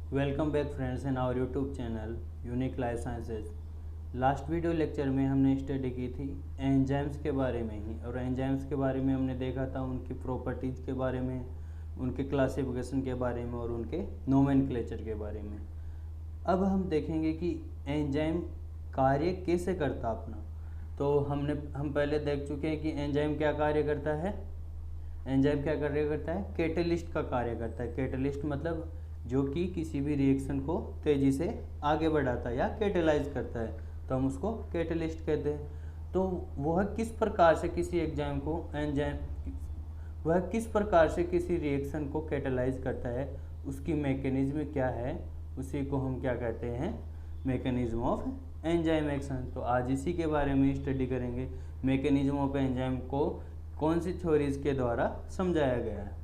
Welcome back friends in our YouTube channel unique life sciences. Last video lecture में हमने study की थी enzymes के बारे में ही, और एंजाइम्स के बारे में हमने देखा था उनकी प्रॉपर्टीज़ के बारे में, उनके क्लासिफिकेशन के बारे में और उनके नोमेनक्लेचर के बारे में। अब हम देखेंगे कि एंजाइम कार्य कैसे करता अपना। तो हम पहले देख चुके हैं कि एंजाइम क्या कार्य करता है। एंजाइम क्या कार्य करता है? कैटलिस्ट का कार्य करता है। कैटलिस्ट मतलब जो कि किसी भी रिएक्शन को तेज़ी से आगे बढ़ाता है या कैटेलाइज करता है, तो हम उसको कैटलिस्ट कहते हैं। तो वह किस प्रकार से किसी वह किस प्रकार से किसी रिएक्शन को कैटेलाइज करता है, उसकी मैकेनिज्म क्या है, उसी को हम क्या कहते हैं? Mechanism of enzyme action. तो आज इसी के बारे में स्टडी करेंगे। मैकेनिज्म ऑफ एंजाइम को कौन सी थ्योरीज के द्वारा समझाया गया है।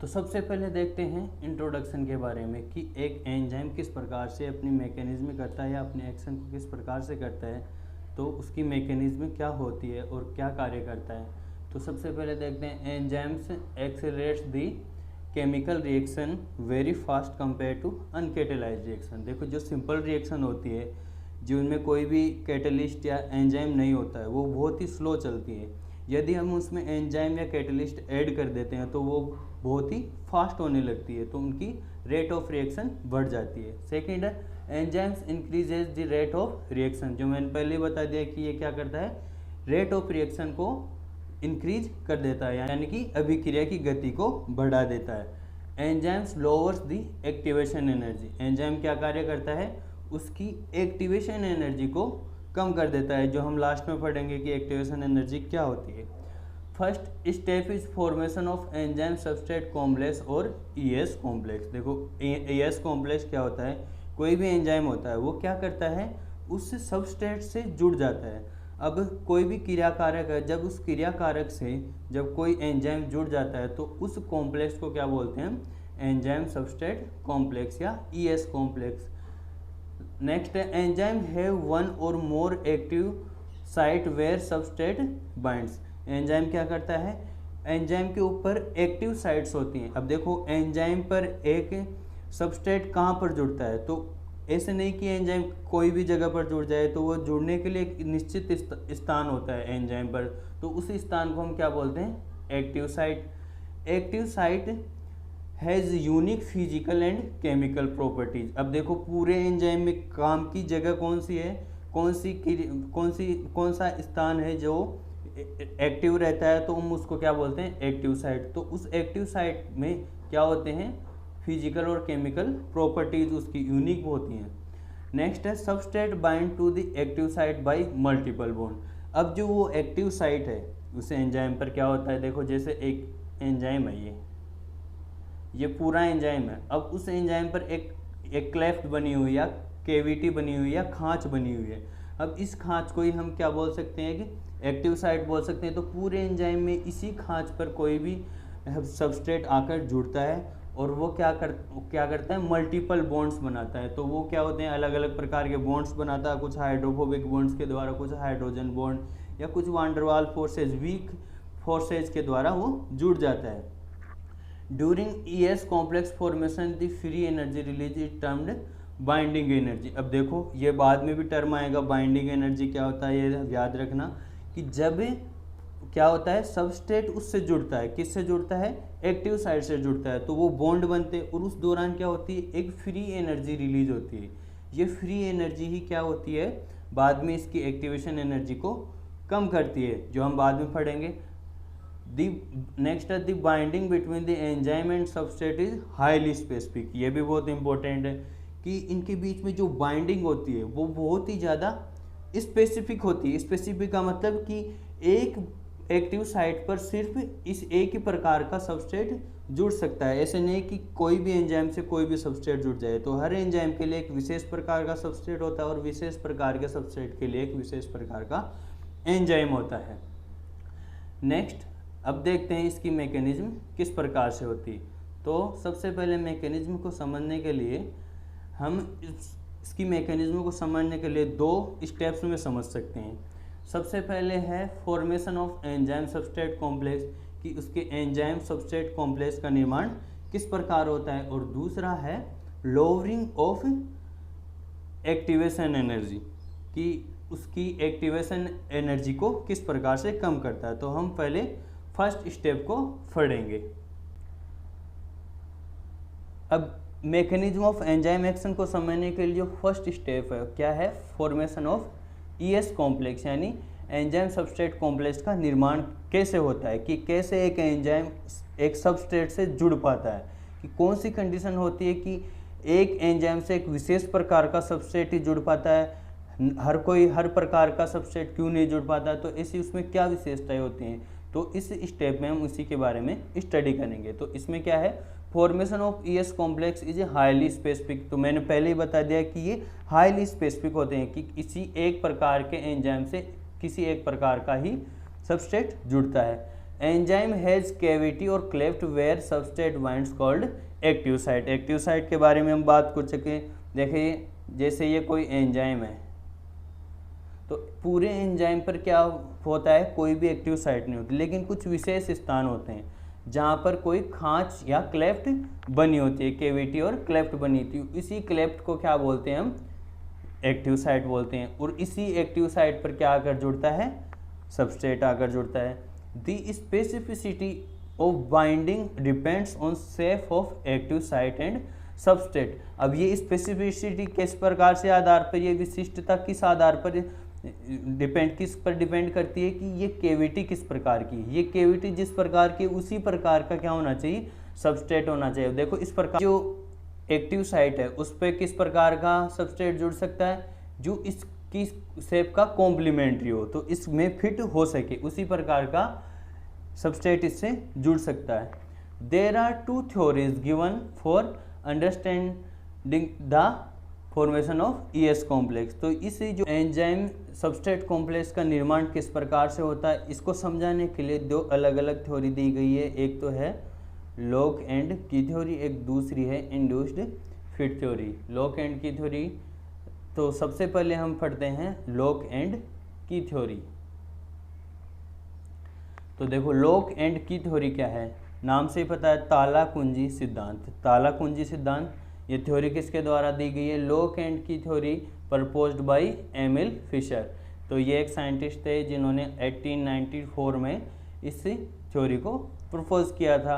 तो सबसे पहले देखते हैं इंट्रोडक्शन के बारे में कि एक एंजाइम किस प्रकार से अपनी मैकेनिज्म करता है या अपने एक्शन को किस प्रकार से करता है, तो उसकी मैकेनिज्म क्या होती है और क्या कार्य करता है। तो सबसे पहले देखते हैं enzymes accelerates the chemical reaction very fast compare to uncatalysed reaction. देखो, जो सिंपल रिएक्शन होती है जिनमें कोई भी कैटलिस्ट या एंजाइम नहीं होता है, वो बहुत ही स्लो चलती है। यदि हम उसमें एंजाइम या कैटलिस्ट ऐड कर देते हैं तो वो बहुत ही फास्ट होने लगती है, तो उनकी रेट ऑफ रिएक्शन बढ़ जाती है। सेकेंड है enzymes increases the rate of reaction. जो मैंने पहले बता दिया कि ये क्या करता है, रेट ऑफ रिएक्शन को इंक्रीज कर देता है, यानी कि अभिक्रिया की गति को बढ़ा देता है। Enzymes lowers the activation energy. Enzyme क्या कार्य करता है, उसकी एक्टिवेशन एनर्जी को कम कर देता है, जो हम लास्ट में पढ़ेंगे कि एक्टिवेशन एनर्जी क्या होती है। First step is formation of enzyme substrate complex और ईएस कॉम्प्लेक्स। देखो, ईएस कॉम्प्लेक्स क्या होता है, कोई भी एंजाइम होता है वो क्या करता है, उस सबस्ट्रेट से जुड़ जाता है। अब कोई भी क्रियाकारक है, जब उस क्रियाकारक से जब कोई एंजाइम जुड़ जाता है तो उस कॉम्प्लेक्स को क्या बोलते हैं, एंजाइम सबस्ट्रेट कॉम्प्लेक्स या ईएस कॉम्प्लेक्स। नेक्स्ट है enzyme have one or more active site where substrate binds. Enzyme क्या करता है, एंजाइम के ऊपर एक्टिव साइट्स होती हैं। अब देखो, एंजाइम पर एक सबस्ट्रेट कहाँ पर जुड़ता है, तो ऐसे नहीं कि एंजाइम कोई भी जगह पर जुड़ जाए, तो वो जुड़ने के लिए एक निश्चित स्थान होता है एंजाइम पर, तो उस स्थान को हम क्या बोलते हैं, active site. Active site has unique physical and chemical properties. अब देखो, पूरे एंजाइम में काम की जगह कौन सी है, कौन सा स्थान है जो एक्टिव रहता है, तो हम उसको क्या बोलते हैं, एक्टिव साइट। तो उस एक्टिव साइट में क्या होते हैं, फिजिकल और केमिकल प्रॉपर्टीज उसकी यूनिक होती हैं। नेक्स्ट है substrate bind to the active site by multiple bond. अब जो वो एक्टिव साइट है उस एंजाइम पर क्या होता है, देखो जैसे एक एंजाइम है, ये पूरा एंजाइम है। अब उस एंजाइम पर एक क्लेफ्ट बनी हुई या केविटी बनी हुई या खांच बनी हुई है। अब इस खांच को ही हम क्या बोल सकते हैं कि एक्टिव साइट बोल सकते हैं। तो पूरे एंजाइम में इसी खांच पर कोई भी सबस्ट्रेट आकर जुड़ता है और वो क्या करता है, मल्टीपल बॉन्ड्स बनाता है। तो वो क्या होते हैं, अलग अलग प्रकार के बॉन्ड्स बनाता है, कुछ हाइड्रोफोबिक बॉन्ड्स के द्वारा, कुछ हाइड्रोजन बॉन्ड या कुछ वांडरवाल फोर्सेज, वीक फोर्सेज के द्वारा वो जुड़ जाता है। During ES complex formation the free energy release is termed binding energy. अब देखो, ये बाद में भी टर्म आएगा, बाइंडिंग एनर्जी क्या होता है, ये याद रखना कि जब क्या होता है, सबस्ट्रेट उससे जुड़ता है, किससे जुड़ता है, एक्टिव साइड से जुड़ता है, तो वो बॉन्ड बनते हैं और उस दौरान क्या होती है, एक फ्री एनर्जी रिलीज होती है। ये फ्री एनर्जी ही क्या होती है, बाद में इसकी एक्टिवेशन एनर्जी को कम करती है, जो हम बाद में पढ़ेंगे। नेक्स्ट है the binding between the enzyme and substrate is highly specific. ये भी बहुत इंपॉर्टेंट है कि इनके बीच में जो बाइंडिंग होती है वो बहुत ही ज़्यादा स्पेसिफिक होती है। स्पेसिफिक का मतलब कि एक एक्टिव साइट पर सिर्फ इस एक ही प्रकार का सबस्ट्रेट जुड़ सकता है। ऐसे नहीं कि कोई भी एंजाइम से कोई भी सबस्ट्रेट जुड़ जाए। तो हर एंजाइम के लिए एक विशेष प्रकार का सबस्ट्रेट होता है और विशेष प्रकार के सबस्ट्रेट के लिए एक विशेष प्रकार का एंजाइम होता है। नेक्स्ट, अब देखते हैं इसकी मैकेनिज्म किस प्रकार से होती है। तो सबसे पहले मैकेनिज्म को समझने के लिए हम इसकी मैकेनिज्म को समझने के लिए दो स्टेप्स में समझ सकते हैं। सबसे पहले है formation of enzyme substrate complex, कि उसके एंजाइम सबस्ट्रेट कॉम्प्लेक्स का निर्माण किस प्रकार होता है, और दूसरा है लोअरिंग ऑफ एक्टिवेशन एनर्जी, कि उसकी एक्टिवेशन एनर्जी को किस प्रकार से कम करता है। तो हम पहले फर्स्ट स्टेप को पढ़ेंगे। अब मैकेनिज्म ऑफ एंजाइम एक्शन को समझने के लिए जो फर्स्ट स्टेप है क्या है, फॉर्मेशन ऑफ ईएस कॉम्प्लेक्स, यानी एंजाइम सबस्ट्रेट कॉम्प्लेक्स का निर्माण कैसे होता है, कि कैसे एक एंजाइम एक सबस्ट्रेट से जुड़ पाता है, कि कौन सी कंडीशन होती है कि एक एंजाइम से एक विशेष प्रकार का सबस्ट्रेट ही जुड़ पाता है, हर प्रकार का सबस्ट्रेट क्यों नहीं जुड़ पाता, तो ऐसी उसमें क्या विशेषताएं होती हैं। तो इस स्टेप में हम उसी के बारे में स्टडी करेंगे। तो इसमें क्या है, formation of ES complex is a highly specific. तो मैंने पहले ही बता दिया कि ये हाईली स्पेसिफिक होते हैं, कि किसी एक प्रकार के एंजाइम से किसी एक प्रकार का ही सबस्ट्रेट जुड़ता है। Enzyme has cavity or cleft where substrate binds called active site. Active site के बारे में हम बात कर सके। देखिए जैसे ये कोई एंजाइम है, तो पूरे एंजाइम पर क्या होता है, कोई भी एक्टिव साइट नहीं होती, लेकिन कुछ विशेष स्थान होते हैं जहाँ पर कोई खांच या क्लेफ्ट बनी होती है, कैविटी और क्लेफ्ट बनी थी। इसी क्लेफ्ट को क्या बोलते हैं हम, एक्टिव साइट बोलते हैं। और इसी एक्टिव साइट पर क्या आकर जुड़ता है, सबस्ट्रेट आकर जुड़ता है। The specificity of binding depends on shape of active site and substrate. अब ये स्पेसिफिसिटी किस प्रकार से आधार पर, ये विशिष्टता किस आधार पर किस पर डिपेंड करती है, कि ये कैविटी किस प्रकार की, ये कैविटी जिस प्रकार की उसी प्रकार का क्या होना चाहिए, सबस्ट्रेट होना चाहिए। देखो इस प्रकार जो एक्टिव साइट है उस पर किस प्रकार का सबस्ट्रेट जुड़ सकता है, जो इसकी शेप का कॉम्प्लीमेंट्री हो, तो इसमें फिट हो सके उसी प्रकार का सबस्ट्रेट इससे जुड़ सकता है। There are two theories given for understanding the formation of ES complex. तो इस जो एंजाइम सबस्ट्रेट कॉम्प्लेक्स का निर्माण किस प्रकार से होता है, इसको समझाने के लिए दो अलग अलग थ्योरी दी गई है। एक तो है लॉक एंड की थ्योरी, एक दूसरी है induced fit theory. Lock and key theory, तो सबसे पहले हम पढ़ते हैं लॉक एंड की थ्योरी। तो देखो लॉक एंड की थ्योरी क्या है, नाम से ही पता है, ताला कुंजी सिद्धांत। ताला कुंजी सिद्धांत ये थ्योरी किसके द्वारा दी गई है, lock and key theory proposed by Emil Fischer. तो ये एक साइंटिस्ट थे जिन्होंने 1894 में इस थ्योरी को प्रपोज किया था।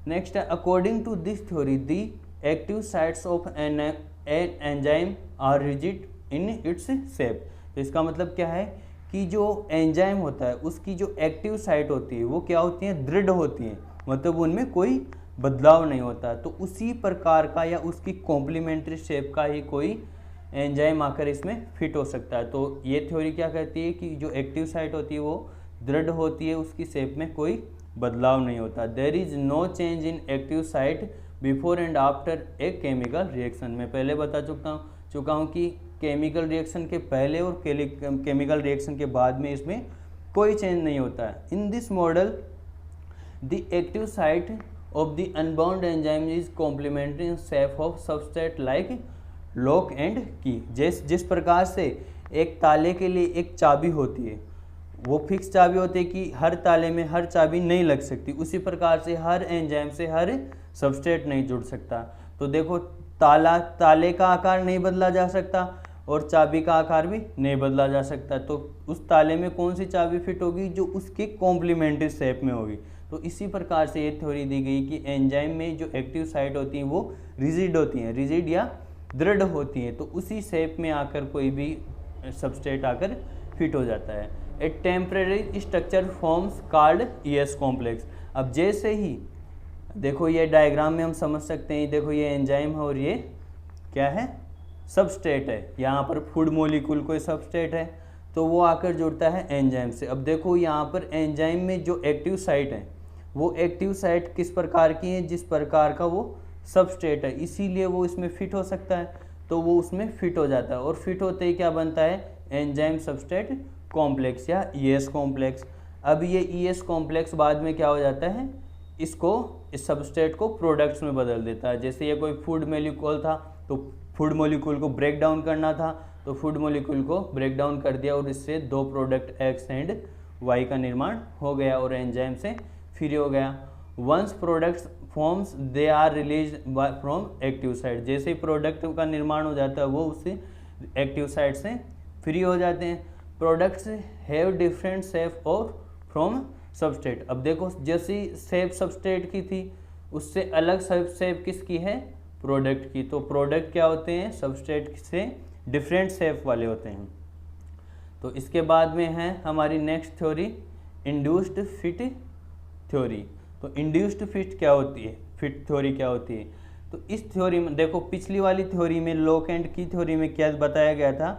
नेक्स्ट है, according to this theory the active sites of an enzyme are rigid in its shape. तो इसका मतलब क्या है कि जो एंजाइम होता है उसकी जो एक्टिव साइट होती है वो क्या होती है, दृढ़ होती है, मतलब उनमें कोई बदलाव नहीं होता। तो उसी प्रकार का या उसकी कॉम्प्लीमेंट्री शेप का ही कोई एंजाइम आकर इसमें फिट हो सकता है। तो ये थ्योरी क्या कहती है कि जो एक्टिव साइट होती है वो दृढ़ होती है, उसकी शेप में कोई बदलाव नहीं होता। There is no change in active site before and after a chemical reaction. मैं पहले बता चुका हूँ कि केमिकल रिएक्शन के पहले और केमिकल रिएक्शन के बाद में इसमें कोई चेंज नहीं होता है। In this model the active site of the unbound enzyme is complementary in shape of substrate like lock and key। जिस प्रकार से एक ताले के लिए एक चाबी होती है, वो फिक्स चाबी होती है कि हर ताले में हर चाबी नहीं लग सकती, उसी प्रकार से हर एंजाइम से हर सबस्ट्रेट नहीं जुड़ सकता। तो देखो ताले का आकार नहीं बदला जा सकता और चाबी का आकार भी नहीं बदला जा सकता। तो उस ताले में कौन सी चाबी फिट होगी, जो उसके कॉम्प्लीमेंट्री शेप में होगी। तो इसी प्रकार से ये थ्योरी दी गई कि एंजाइम में जो एक्टिव साइट होती हैं वो रिजिड होती हैं, रिजिड या दृढ़ होती हैं, तो उसी शेप में आकर कोई भी सबस्ट्रेट आकर फिट हो जाता है। A temporary structure forms called ES complex. अब जैसे ही देखो ये डायग्राम में हम समझ सकते हैं, देखो ये एंजाइम है और ये क्या है, सबस्ट्रेट है। यहाँ पर फूड मॉलिक्यूल कोई सबस्ट्रेट है तो वो आकर जुड़ता है एंजाइम से। अब देखो यहाँ पर एंजाइम में जो एक्टिव साइट है वो एक्टिव साइट किस प्रकार की है, जिस प्रकार का वो सबस्ट्रेट है, इसीलिए वो इसमें फिट हो सकता है। तो वो उसमें फिट हो जाता है और फिट होते ही क्या बनता है, एंजाइम सबस्ट्रेट कॉम्प्लेक्स या ईएस कॉम्प्लेक्स। अब ये ईएस कॉम्प्लेक्स बाद में क्या हो जाता है, इस सबस्ट्रेट को प्रोडक्ट्स में बदल देता है। जैसे ये कोई फूड मॉलिक्यूल था तो फूड मॉलिक्यूल को ब्रेक डाउन करना था, तो फूड मॉलिक्यूल को ब्रेक डाउन कर दिया और इससे दो प्रोडक्ट एक्स एंड वाई का निर्माण हो गया और एंजाइम से फ्री हो गया। Once products forms they are release from active site, जैसे ही प्रोडक्ट का निर्माण हो जाता है वो उससे एक्टिव साइट से फ्री हो जाते हैं। प्रोडक्ट्स हैव डिफरेंट शेप और फ्रॉम सबस्ट्रेट। अब देखो जैसी शेप सबस्ट्रेट की थी उससे अलग शेप किसकी है, प्रोडक्ट की। तो प्रोडक्ट क्या होते हैं, सबस्ट्रेट से डिफरेंट शेप वाले होते हैं। तो इसके बाद में है हमारी next theory induced fit theory. तो इंड्यूस्ड फिट क्या होती है, फिट थ्योरी क्या होती है। तो इस थ्योरी में देखो पिछली वाली थ्योरी में लॉक एंड की थ्योरी में क्या बताया गया था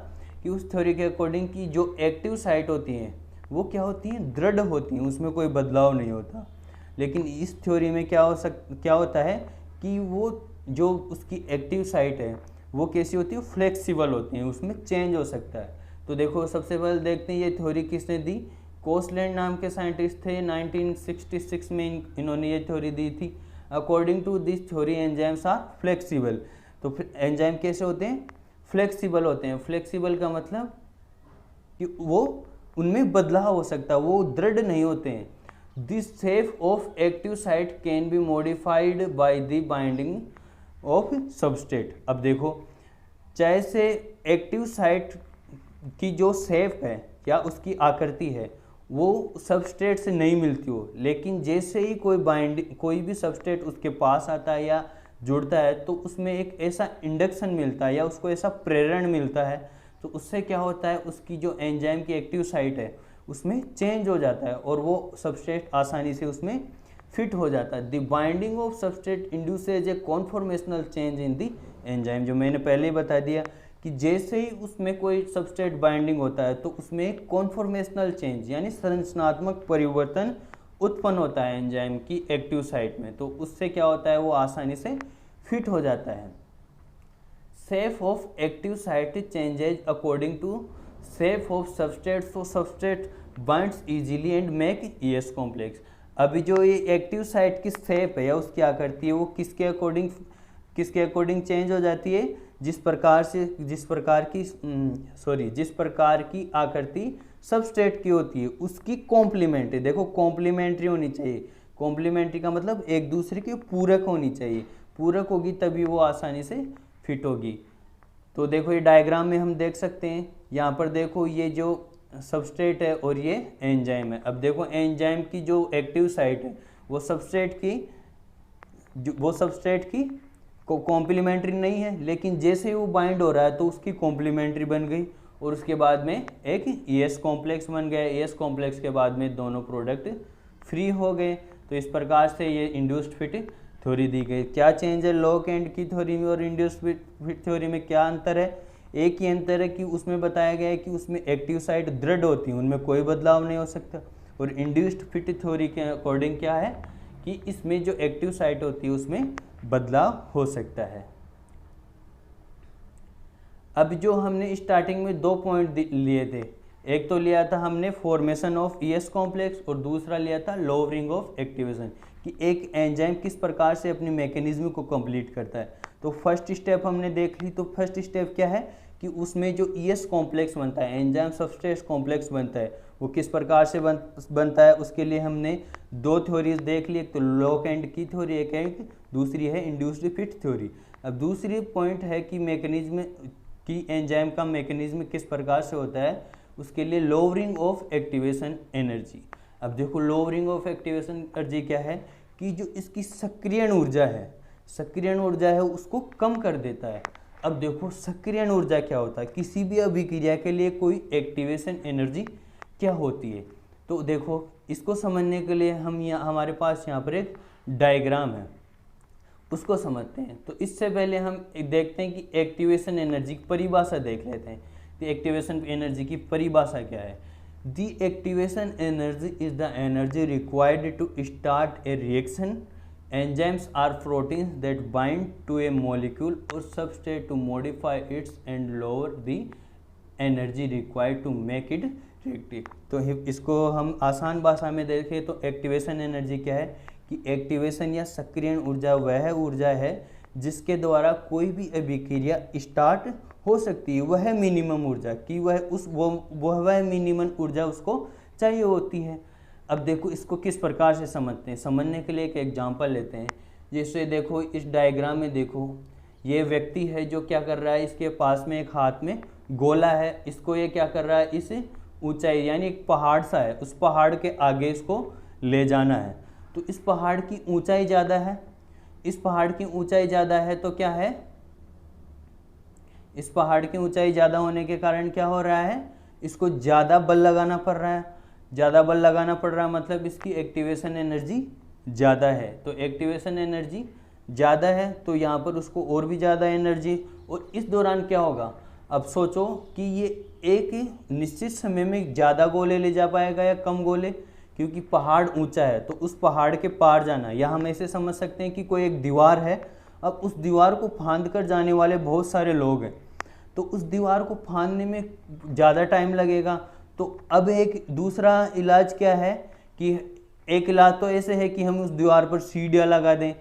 कि उस थ्योरी के अकॉर्डिंग की जो एक्टिव साइट होती हैं वो क्या होती हैं, दृढ़ होती हैं, उसमें कोई बदलाव नहीं होता। लेकिन इस थ्योरी में क्या होता है कि वो जो उसकी एक्टिव साइट है वो कैसी होती है, फ्लेक्सिबल होती है, उसमें चेंज हो सकता है। तो देखो सबसे पहले देखते हैं ये थ्योरी किसने दी, कोसलैंड नाम के साइंटिस्ट थे, 1966 में इन्होंने ये थ्योरी दी थी। According to this theory enzymes are flexible. तो फिर एंजाइम कैसे होते हैं, फ्लेक्सिबल होते हैं। फ्लेक्सिबल का मतलब कि वो उनमें बदलाव हो सकता है, वो दृढ़ नहीं होते हैं। This shape of active site can be modified by the binding of substrate. अब देखो चाहे से एक्टिव साइट की जो शेप है या उसकी आकृति है वो सबस्ट्रेट से नहीं मिलती हो, लेकिन जैसे ही कोई भी सबस्ट्रेट उसके पास आता है या जुड़ता है तो उसमें एक ऐसा इंडक्शन मिलता है या उसको ऐसा प्रेरण मिलता है, तो उससे क्या होता है उसकी जो एंजाइम की एक्टिव साइट है उसमें चेंज हो जाता है और वो सबस्ट्रेट आसानी से उसमें फिट हो जाता है। The binding of substrate induces A conformational change in the enzyme. जो मैंने पहले ही बता दिया कि जैसे ही उसमें कोई सबस्ट्रेट बाइंडिंग होता है तो उसमें एक कॉन्फॉर्मेशनल चेंज यानी संरचनात्मक परिवर्तन उत्पन्न होता है एंजाइम की एक्टिव साइट में, तो उससे क्या होता है वो आसानी से फिट हो जाता है। Shape of active site changes according to shape of substrate, so substrate binds easily and make ES complex. अभी जो ये एक्टिव साइट की शेप है या उसकी आकृति है वो किसके अकॉर्डिंग चेंज हो जाती है, जिस प्रकार की आकृति सबस्ट्रेट की होती है उसकी कॉम्प्लीमेंट्री, देखो कॉम्प्लीमेंट्री होनी चाहिए। कॉम्प्लीमेंट्री का मतलब एक दूसरे के पूरक होनी चाहिए, पूरक होगी तभी वो आसानी से फिट होगी। तो देखो ये डायग्राम में हम देख सकते हैं, यहाँ पर देखो ये जो सबस्ट्रेट है और ये एंजाइम है। अब देखो एंजाइम की जो एक्टिव साइट है वो सबस्ट्रेट की कॉम्प्लीमेंट्री नहीं है, लेकिन जैसे ही वो बाइंड हो रहा है तो उसकी कॉम्प्लीमेंट्री बन गई और उसके बाद में एक ES कॉम्प्लेक्स बन गया। ES कॉम्प्लेक्स के बाद में दोनों प्रोडक्ट फ्री हो गए। तो इस प्रकार से ये इंड्यूस्ड फिट थ्योरी दी गई। क्या चेंज है लॉक एंड की थ्योरी में और इंड्यूस्ड फिट थ्योरी में, क्या अंतर है, एक ही अंतर है कि उसमें बताया गया है कि उसमें एक्टिव साइट दृढ़ होती है, उनमें कोई बदलाव नहीं हो सकता। और इंड्यूस्ड फिट थ्योरी के अकॉर्डिंग क्या है कि इसमें जो एक्टिव साइट होती है उसमें बदलाव हो सकता है। अब जो हमने स्टार्टिंग में 2 पॉइंट लिए थे, एक तो लिया था हमने फॉर्मेशन ऑफ ES कॉम्प्लेक्स और दूसरा लिया था लोअरिंग ऑफ एक्टिवेशन, कि एक एंजाइम किस प्रकार से अपनी मैकेनिज्म को कंप्लीट करता है। तो फर्स्ट स्टेप हमने देख ली। तो फर्स्ट स्टेप क्या है कि उसमें जो ES कॉम्प्लेक्स बनता है, एंजाइम सबस्ट्रेट कॉम्प्लेक्स बनता है, वो किस प्रकार से बनता है, उसके लिए हमने 2 थ्योरीज देख ली, एक तो लॉक एंड की थ्योरी, एक दूसरी है इंड्यूस्ड फिट थ्योरी। अब दूसरी पॉइंट है कि मैकेनिज्म की एंजाइम का मैकेनिज्म किस प्रकार से होता है, उसके लिए लोअरिंग ऑफ एक्टिवेशन एनर्जी। अब देखो लोअरिंग ऑफ एक्टिवेशन एनर्जी क्या है कि जो इसकी सक्रियण ऊर्जा है उसको कम कर देता है। अब देखो सक्रियण ऊर्जा क्या होता है, किसी भी अभिक्रिया के लिए कोई एक्टिवेशन एनर्जी क्या होती है। तो देखो इसको समझने के लिए हमारे पास यहाँ पर एक डायग्राम है, उसको समझते हैं। तो इससे पहले हम देखते हैं कि एक्टिवेशन एनर्जी की परिभाषा देख लेते हैं। तो एक्टिवेशन एनर्जी की परिभाषा क्या है, the activation energy is the energy required to start a reaction. Enzymes are proteins that bind to a molecule और substrate to modify its and lower the energy required to make it reactive. तो इसको हम आसान भाषा में देखें तो activation energy क्या है कि एक्टिवेशन या सक्रियण ऊर्जा वह ऊर्जा है जिसके द्वारा कोई भी अभिक्रिया स्टार्ट हो सकती है, वह मिनिमम ऊर्जा कि वह मिनिमम ऊर्जा उसको चाहिए होती है। अब देखो इसको किस प्रकार से समझते हैं, समझने के लिए एक एग्जांपल लेते हैं। जैसे देखो इस डायग्राम में देखो, ये व्यक्ति है जो क्या कर रहा है, इसके पास में एक हाथ में गोला है, इसको ये क्या कर रहा है, इस ऊंचाई यानी एक पहाड़ सा है, उस पहाड़ के आगे इसको ले जाना है। तो इस पहाड़ की ऊंचाई ज़्यादा है, इस पहाड़ की ऊंचाई ज़्यादा है तो क्या है, इस पहाड़ की ऊंचाई ज़्यादा होने के कारण क्या हो रहा है, इसको ज़्यादा बल लगाना पड़ रहा है। ज़्यादा बल लगाना पड़ रहा है मतलब इसकी एक्टिवेशन एनर्जी ज़्यादा है। तो एक्टिवेशन एनर्जी ज़्यादा है तो यहाँ पर उसको और भी ज़्यादा एनर्जी, और इस दौरान क्या होगा, अब सोचो कि ये एक निश्चित समय में ज़्यादा गोले ले जा पाएगा या कम गोले, क्योंकि पहाड़ ऊंचा है तो उस पहाड़ के पार जाना, या हम ऐसे समझ सकते हैं कि कोई एक दीवार है, अब उस दीवार को फांद कर जाने वाले बहुत सारे लोग हैं, तो उस दीवार को फांदने में ज़्यादा टाइम लगेगा। तो अब एक दूसरा इलाज क्या है कि एक इलाज तो ऐसे है कि हम उस दीवार पर सीढ़ियाँ लगा दें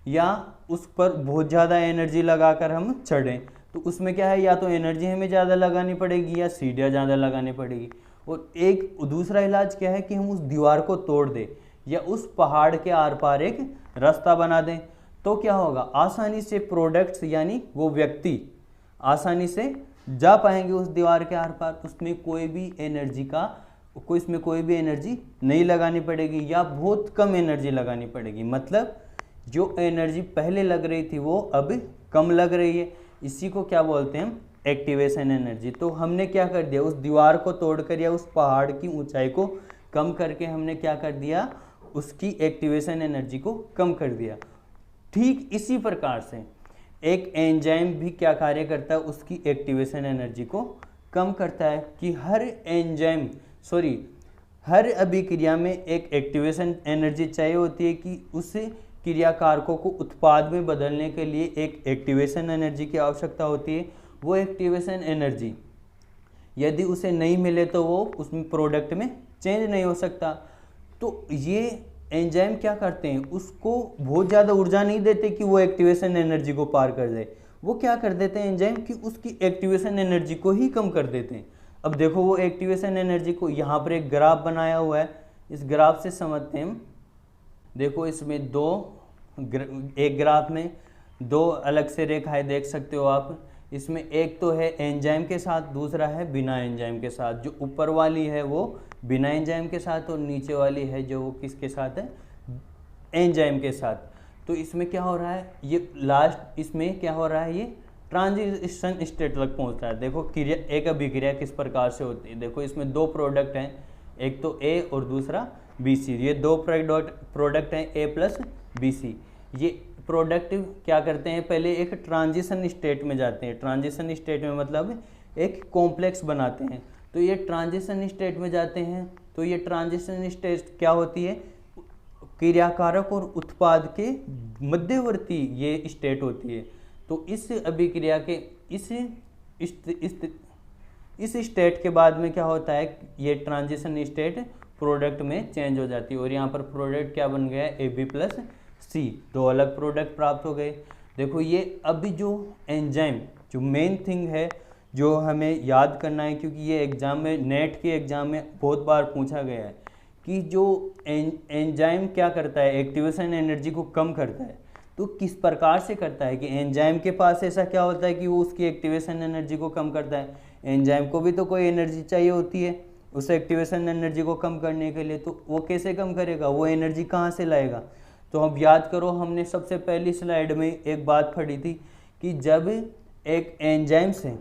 या उस पर बहुत ज़्यादा एनर्जी लगाकर हम चढ़ें। तो उसमें क्या है, या तो एनर्जी हमें ज़्यादा लगानी पड़ेगी या सीढ़ियाँ ज़्यादा लगानी पड़ेगी। और एक दूसरा इलाज क्या है कि हम उस दीवार को तोड़ दें या उस पहाड़ के आर पार एक रास्ता बना दें। तो क्या होगा, आसानी से प्रोडक्ट्स यानी वो व्यक्ति आसानी से जा पाएंगे उस दीवार के आर पार, उसमें कोई भी एनर्जी नहीं लगानी पड़ेगी या बहुत कम एनर्जी लगानी पड़ेगी। मतलब जो एनर्जी पहले लग रही थी वो अब कम लग रही है। इसी को क्या बोलते हैं, एक्टिवेशन एनर्जी। तो हमने क्या कर दिया, उस दीवार को तोड़कर या उस पहाड़ की ऊंचाई को कम करके हमने क्या कर दिया, उसकी एक्टिवेशन एनर्जी को कम कर दिया। ठीक इसी प्रकार से एक एंजाइम भी क्या कार्य करता है, उसकी एक्टिवेशन एनर्जी को कम करता है। कि हर अभिक्रिया में एक एक्टिवेशन एनर्जी चाहिए होती है कि उस क्रिया कारकों को उत्पाद में बदलने के लिए एक एक्टिवेशन एनर्जी की आवश्यकता होती है। वो एक्टिवेशन एनर्जी यदि उसे नहीं मिले तो वो उसमें प्रोडक्ट में चेंज नहीं हो सकता। तो ये एंजाइम क्या करते हैं, उसको बहुत ज़्यादा ऊर्जा नहीं देते कि वो एक्टिवेशन एनर्जी को पार कर दे। वो क्या कर देते हैं एंजाइम कि उसकी एक्टिवेशन एनर्जी को ही कम कर देते हैं। अब देखो वो एक्टिवेशन एनर्जी को, यहाँ पर एक ग्राफ बनाया हुआ है, इस ग्राफ से समझते हैं। देखो इसमें एक ग्राफ में दो अलग से रेखाएं देख सकते हो आप। इसमें एक तो है एंजाइम के साथ, दूसरा है बिना एंजाइम के साथ। जो ऊपर वाली है वो बिना एंजाइम के साथ और नीचे वाली है जो वो किसके साथ है, एंजाइम के साथ। तो इसमें क्या हो रहा है, ये लास्ट इसमें क्या हो रहा है, ये ट्रांजिशन स्टेट तक पहुंच रहा है। देखो क्रिया, एक अभिक्रिया किस प्रकार से होती है। देखो इसमें दो प्रोडक्ट हैं, एक तो ए और दूसरा बी सी। ये दो प्रोडक्ट हैं ए प्लस बी सी। ये प्रोडक्ट क्या करते हैं, पहले एक ट्रांजिशन स्टेट में जाते हैं। ट्रांजिशन स्टेट में मतलब एक कॉम्प्लेक्स बनाते हैं। तो ये ट्रांजिशन स्टेट में जाते हैं। तो ये ट्रांजिशन स्टेट क्या होती है, क्रियाकारक और उत्पाद के मध्यवर्ती ये स्टेट होती है। तो इस अभिक्रिया के इस स्टेट के बाद में क्या होता है, ये ट्रांजिशन स्टेट प्रोडक्ट में चेंज हो जाती है। और यहाँ पर प्रोडक्ट क्या बन गया, ए बी प्लस सी, दो अलग प्रोडक्ट प्राप्त हो गए। देखो ये अभी जो एंजाइम, जो मेन थिंग है जो हमें याद करना है, क्योंकि ये एग्जाम में, नेट के एग्जाम में बहुत बार पूछा गया है कि जो एंजाइम क्या करता है, एक्टिवेशन एनर्जी को कम करता है। तो किस प्रकार से करता है, कि एंजाइम के पास ऐसा क्या होता है कि वो उसकी एक्टिवेशन एनर्जी को कम करता है। एंजाइम को भी तो कोई एनर्जी चाहिए होती है उस एक्टिवेशन एनर्जी को कम करने के लिए। तो वो कैसे कम करेगा, वो एनर्जी कहाँ से लाएगा। तो अब याद करो, हमने सबसे पहली स्लाइड में एक बात पढ़ी थी कि जब एक एंजाइम से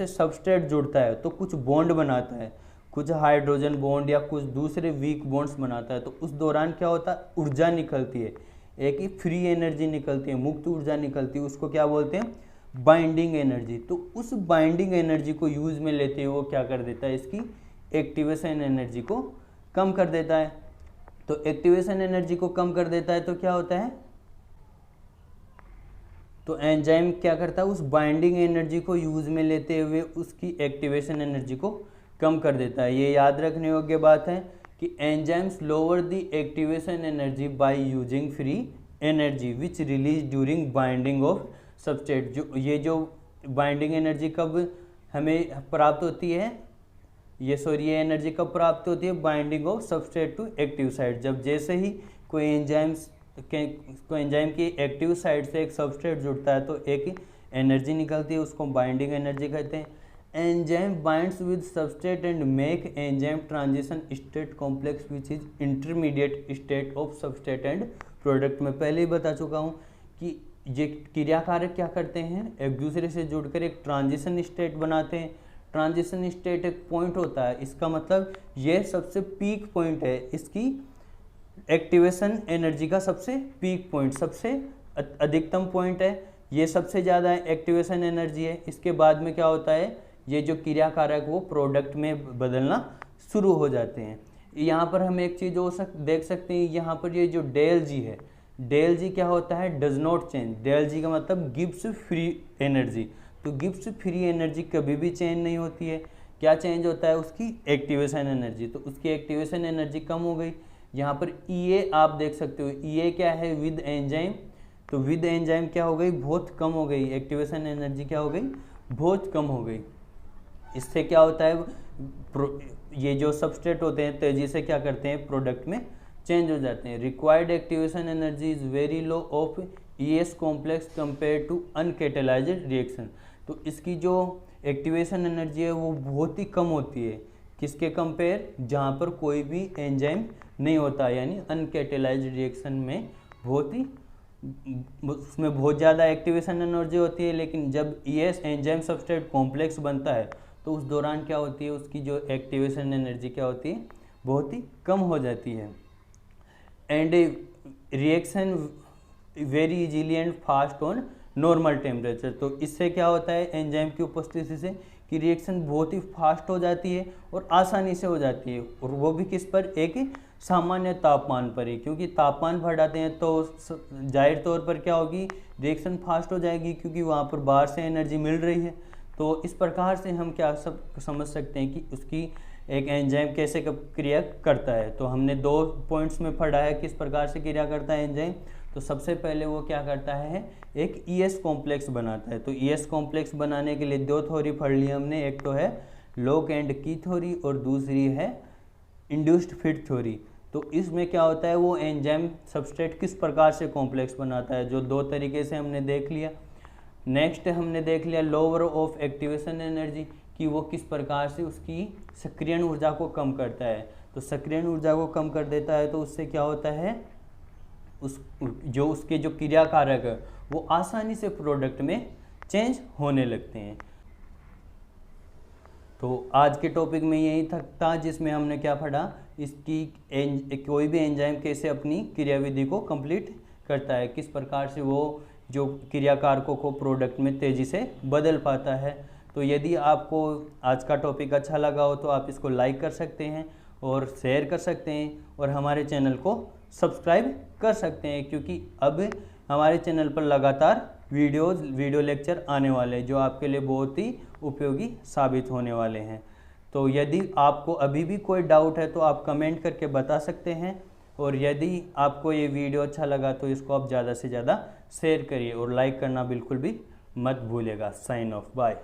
सबस्ट्रेट जुड़ता है तो कुछ बॉन्ड बनाता है, कुछ हाइड्रोजन बॉन्ड या कुछ दूसरे वीक बॉन्ड्स बनाता है। तो उस दौरान क्या होता है, ऊर्जा निकलती है, एक ही फ्री एनर्जी निकलती है, मुक्त ऊर्जा निकलती है। उसको क्या बोलते हैं, बाइंडिंग एनर्जी। तो उस बाइंडिंग एनर्जी को यूज में लेते हुए वो क्या कर देता है, इसकी एक्टिवेशन एनर्जी को कम कर देता है। तो एक्टिवेशन एनर्जी को कम कर देता है तो क्या होता है, तो एंजाइम क्या करता है, उस बाइंडिंग एनर्जी को यूज में लेते हुए उसकी एक्टिवेशन एनर्जी को कम कर देता है। ये याद रखने योग्य बात है कि enzymes lower the activation energy by using free energy which release during binding of substrate, जो बाइंडिंग एनर्जी कब हमें प्राप्त होती है, ये एनर्जी कब प्राप्त होती है, binding of substrate to active site. जब जैसे ही कोई एंजाइम की एक्टिव साइट से एक सबस्ट्रेट जुड़ता है तो एक एनर्जी निकलती है, उसको बाइंडिंग एनर्जी कहते हैं। Enzyme binds with substrate and make enzyme transition state complex which is intermediate state of substrate and product. में पहले ही बता चुका हूँ कि ये क्रिया कारक क्या करते हैं, एक दूसरे से जुड़कर एक ट्रांजिशन स्टेट बनाते हैं। ट्रांजिशन स्टेट एक पॉइंट होता है, इसका मतलब ये सबसे पीक पॉइंट है, इसकी एक्टिवेशन एनर्जी का सबसे पीक पॉइंट, सबसे अधिकतम पॉइंट है, ये सबसे ज़्यादा एक्टिवेशन एनर्जी है। इसके बाद में क्या होता है, ये जो क्रिया कारक वो प्रोडक्ट में बदलना शुरू हो जाते हैं। यहाँ पर हम एक चीज़ देख सकते हैं, यहाँ पर ये जो डेल जी है, डेल जी क्या होता है, डज नॉट चेंज। डेल जी का मतलब गिव्स फ्री एनर्जी, तो गिव्स फ्री एनर्जी कभी भी चेंज नहीं होती है। क्या चेंज होता है, उसकी एक्टिवेशन एनर्जी। तो उसकी एक्टिवेशन एनर्जी कम हो गई। यहाँ पर ई आप देख सकते हो, ई क्या है, विद एंजाइम। तो विद एंजाइम क्या हो गई, बहुत कम हो गई, एक्टिवेशन एनर्जी क्या हो गई, बहुत कम हो गई। इससे क्या होता है, ये जो सबस्ट्रेट होते हैं तेजी से क्या करते हैं, प्रोडक्ट में चेंज हो जाते हैं। Required activation energy is very low of ES complex compare to uncatalysed reaction. तो इसकी जो एक्टिवेशन एनर्जी है वो बहुत ही कम होती है, किसके कंपेयर, जहाँ पर कोई भी एंजाइम नहीं होता, यानी अनकेटेलाइज्ड रिएक्शन में बहुत ही उसमें बहुत ज़्यादा एक्टिवेशन एनर्जी होती है। लेकिन जब ES एंजाइम सबस्ट्रेट कॉम्प्लेक्स बनता है तो उस दौरान क्या होती है, उसकी जो एक्टिवेशन एनर्जी क्या होती है, बहुत ही कम हो जाती है। And reaction very easily and fast on normal temperature. तो इससे क्या होता है, एंजाइम की उपस्थिति से कि रिएक्शन बहुत ही फास्ट हो जाती है और आसानी से हो जाती है, और वो भी किस पर, एक सामान्य तापमान पर ही। क्योंकि तापमान बढ़ाते हैं तो जाहिर तौर पर क्या होगी, रिएक्शन फास्ट हो जाएगी, क्योंकि वहाँ पर बाहर से एनर्जी मिल रही है। तो इस प्रकार से हम क्या समझ सकते हैं कि उसकी एक एंजाइम कैसे क्रिया करता है। तो हमने 2 पॉइंट्स में पढ़ा है किस प्रकार से क्रिया करता है एंजाइम। तो सबसे पहले वो क्या करता है, एक ES कॉम्प्लेक्स बनाता है। तो ES कॉम्प्लेक्स बनाने के लिए 2 थ्योरी पढ़ ली हमने, एक तो है लॉक एंड की थ्योरी और दूसरी है इंड्यूस्ड फिट थ्योरी। तो इसमें क्या होता है, वो एंजाइम सबस्ट्रेट किस प्रकार से कॉम्प्लेक्स बनाता है, जो 2 तरीके से हमने देख लिया। नेक्स्ट हमने देख लिया लोअर ऑफ एक्टिवेशन एनर्जी, कि वो किस प्रकार से उसकी सक्रियण ऊर्जा को कम करता है। तो सक्रियण ऊर्जा को कम कर देता है तो उससे क्या होता है, उसके जो क्रिया कारक है वो आसानी से प्रोडक्ट में चेंज होने लगते हैं। तो आज के टॉपिक में यही था जिसमें हमने क्या पढ़ा, इसकी कोई भी एंजाइम कैसे अपनी क्रियाविधि को कंप्लीट करता है, किस प्रकार से वो जो क्रिया कारकों को प्रोडक्ट में तेज़ी से बदल पाता है। तो यदि आपको आज का टॉपिक अच्छा लगा हो तो आप इसको लाइक कर सकते हैं और शेयर कर सकते हैं और हमारे चैनल को सब्सक्राइब कर सकते हैं, क्योंकि अब हमारे चैनल पर लगातार वीडियो लेक्चर आने वाले हैं जो आपके लिए बहुत ही उपयोगी साबित होने वाले हैं। तो यदि आपको अभी भी कोई डाउट है तो आप कमेंट करके बता सकते हैं, और यदि आपको ये वीडियो अच्छा लगा तो इसको आप ज़्यादा से ज़्यादा शेयर करिए और लाइक करना बिल्कुल भी मत भूलिएगा। Sign off, bye.